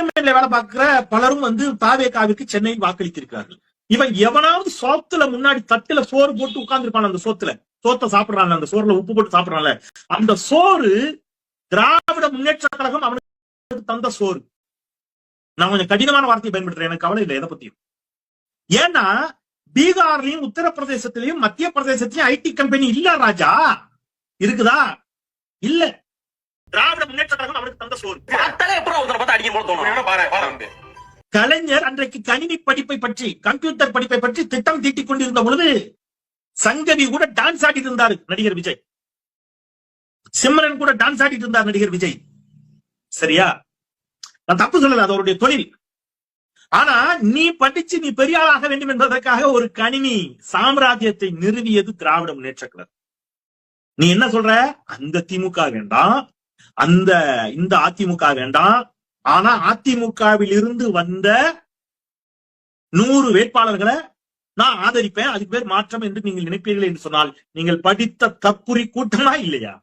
கம்பெனில வேலை பார்க்கிற பலரும் தாவேகாவிற்கு சென்னையில் வாக்களித்திருக்கிறார்கள். இவன் எவனாவது சோத்துல முன்னாடி தட்டுல சோறு போட்டு உட்கார்ந்துருப்பான், அந்த சோத்தை சாப்பிடுறாங்க, அந்த சோறுல உப்பு போட்டு சாப்பிடுறாங்க, அந்த சோறு திராவிட முன்னேற்ற கழகம் அவனுக்கு தந்த சோறு. நான் கொஞ்சம் கடினமான வார்த்தையை பயன்படுத்துறேன், எனக்கு கவலை இல்லை எதை பத்தியும். ஏன்னா பீகார்லயும் உத்தரப்பிரதேசத்திலையும் மத்திய பிரதேசத்திலையும் ஐடி கம்பெனி இல்ல ராஜா. இருக்குதா? இல்ல. திராவிட முன்னேற்ற கழகம் அவனுக்கு தந்த சோறு. கலைஞர் அன்றைக்கு கணினி படிப்பை பற்றி, கம்ப்யூட்டர் படிப்பை பற்றி திட்டம் தீட்டிக் கொண்டிருந்த பொழுது சங்கவி கூட டான்ஸ் ஆடிட்டு இருந்தாரு நடிகர் விஜய். சிம்ரன் கூட டான்ஸ் ஆடிட்டு இருந்தார் நடிகர் விஜய். சரியா? நான் தப்பு சொல்லல, அது அவருடைய தொழில். ஆனா நீ படிச்சு நீ பெரிய ஆளாக வேண்டும் என்பதற்காக ஒரு கணினி சாம்ராஜ்யத்தை நிறுவியது திராவிட முன்னேற்ற கழகம். நீ என்ன சொல்ற? அந்த திமுக வேண்டாம், இந்த அதிமுக வேண்டாம். ஆனா அதிமுகவில் இருந்து வந்த 100 வேட்பாளர்களை நான் ஆதரிப்பேன், அதுக்கு பேர் மாற்றம் என்று நீங்கள் நினைப்பீர்கள் என்று சொன்னால் நீங்கள் படித்த தப்புரி கூட்டமா இல்லையா?